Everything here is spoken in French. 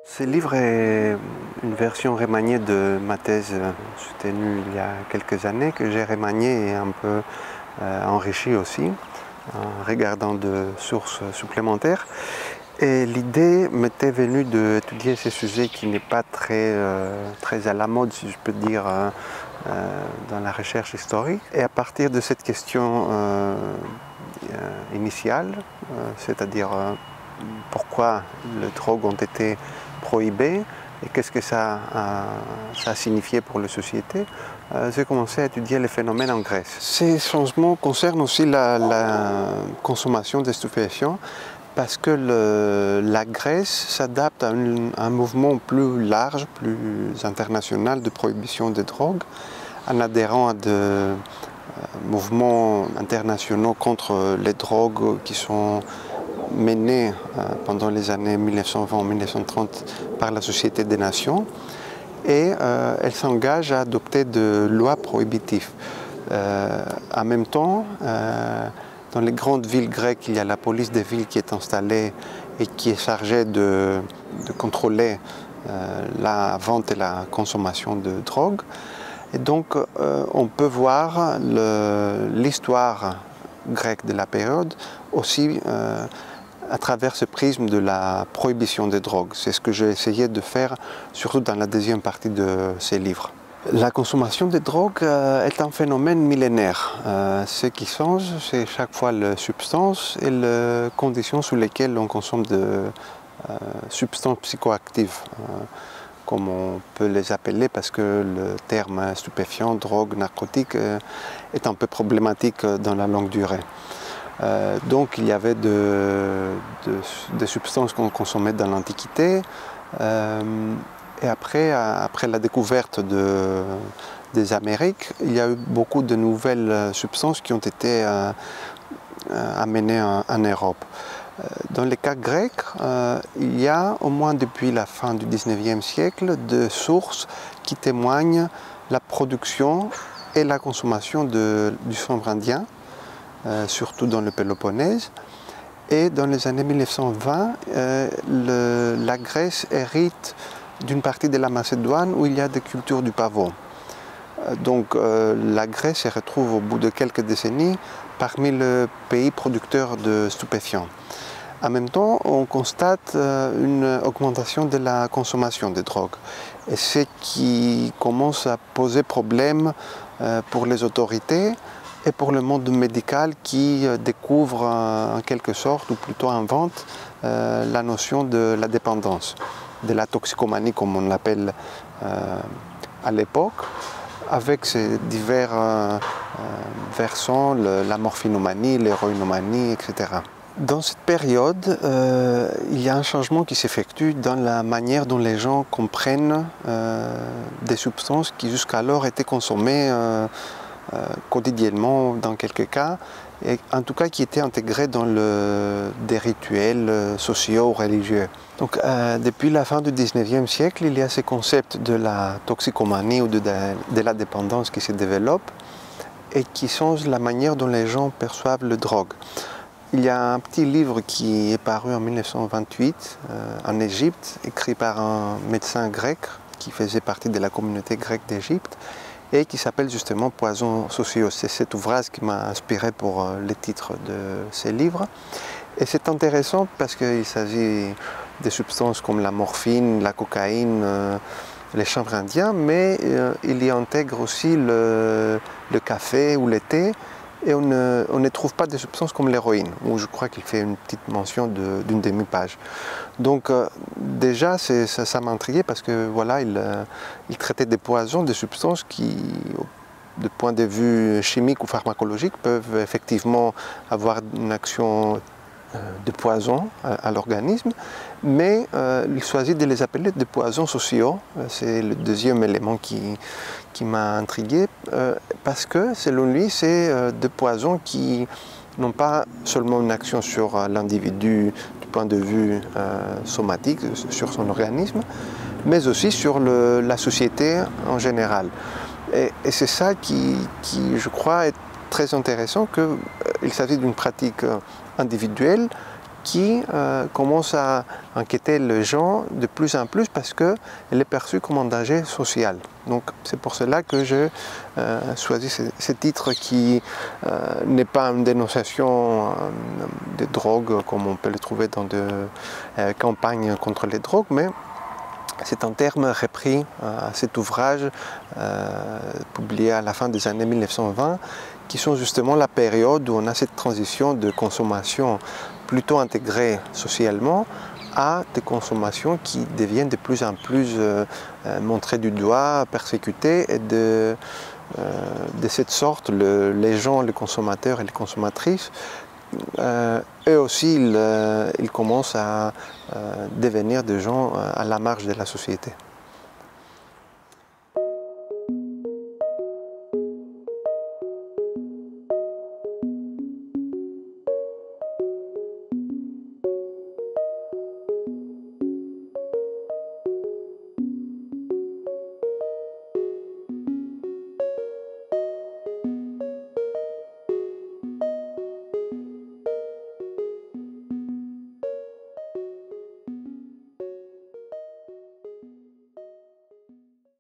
Ce livre est une version remaniée de ma thèse soutenue il y a quelques années, que j'ai remaniée et un peu enrichie aussi, en regardant de sources supplémentaires. Et l'idée m'était venue d'étudier ces sujets qui n'est pas très à la mode, si je peux dire, dans la recherche historique. Et à partir de cette question initiale, c'est-à-dire pourquoi les drogues ont été prohibées et qu'est-ce que ça a signifié pour la société, j'ai commencé à étudier les phénomènes en Grèce. Ces changements concernent aussi la consommation de stupéfiants parce que la Grèce s'adapte à un mouvement plus large, plus international de prohibition des drogues en adhérant à des mouvements internationaux contre les drogues qui sont menée pendant les années 1920-1930 par la Société des Nations et elle s'engage à adopter des lois prohibitives. En même temps, dans les grandes villes grecques, il y a la police des villes qui est installée et qui est chargée de contrôler la vente et la consommation de drogue. Et donc on peut voir l'histoire grecque de la période aussi à travers ce prisme de la prohibition des drogues. C'est ce que j'ai essayé de faire, surtout dans la deuxième partie de ces livres. La consommation des drogues est un phénomène millénaire. Ce qui change, c'est chaque fois la substance et les conditions sous lesquelles on consomme de substances psychoactives, comme on peut les appeler, parce que le terme stupéfiant, drogue, narcotique est un peu problématique dans la longue durée. Donc il y avait des substances qu'on consommait dans l'Antiquité et après la découverte des Amériques, il y a eu beaucoup de nouvelles substances qui ont été amenées en Europe. Dans les cas grecs, il y a au moins depuis la fin du XIXe siècle des sources qui témoignent la production et la consommation du chanvre indien, surtout dans le Péloponnèse. Et dans les années 1920, la Grèce hérite d'une partie de la Macédoine où il y a des cultures du pavot. Donc la Grèce se retrouve au bout de quelques décennies parmi les pays producteurs de stupéfiants. En même temps, on constate une augmentation de la consommation de drogue. Et ce qui commence à poser problème pour les autorités et pour le monde médical qui découvre en quelque sorte, ou plutôt invente, la notion de la dépendance, de la toxicomanie comme on l'appelle à l'époque, avec ces divers versants, la morphinomanie, l'héroïnomanie, etc. Dans cette période, il y a un changement qui s'effectue dans la manière dont les gens comprennent des substances qui jusqu'alors étaient consommées quotidiennement dans quelques cas, et en tout cas qui étaient intégrés dans des rituels sociaux ou religieux. Donc depuis la fin du XIXe siècle, il y a ce concept de la toxicomanie ou de la dépendance qui se développe et qui change la manière dont les gens perçoivent la drogue. Il y a un petit livre qui est paru en 1928 en Égypte, écrit par un médecin grec qui faisait partie de la communauté grecque d'Égypte et qui s'appelle justement Poisons sociaux. C'est cet ouvrage qui m'a inspiré pour le titre de ce livre. Et c'est intéressant parce qu'il s'agit de substances comme la morphine, la cocaïne, les chanvres indiens, mais il y intègre aussi le café ou le thé. Et on ne trouve pas des substances comme l'héroïne, où je crois qu'il fait une petite mention d'une demi-page. Donc déjà, ça m'a intrigué parce que voilà, il traitait des poisons, des substances qui, de point de vue chimique ou pharmacologique, peuvent effectivement avoir une action de poison à l'organisme, mais il choisit de les appeler des poisons sociaux. C'est le deuxième élément qui m'a intrigué, parce que selon lui, c'est des poisons qui n'ont pas seulement une action sur l'individu du point de vue somatique, sur son organisme, mais aussi sur la société en général. Et c'est ça qui, je crois, est très intéressant, qu'il s'agit d'une pratique individuelle qui commence à inquiéter les gens de plus en plus parce qu'elle est perçue comme un danger social. Donc c'est pour cela que je choisis ce titre qui n'est pas une dénonciation de drogue comme on peut le trouver dans des campagnes contre les drogues, mais c'est un terme repris à cet ouvrage publié à la fin des années 1920 qui sont justement la période où on a cette transition de consommation plutôt intégrée socialement à des consommations qui deviennent de plus en plus montrées du doigt, persécutées et de cette sorte, les gens, les consommateurs et les consommatrices, eux aussi, ils commencent à devenir des gens à la marge de la société.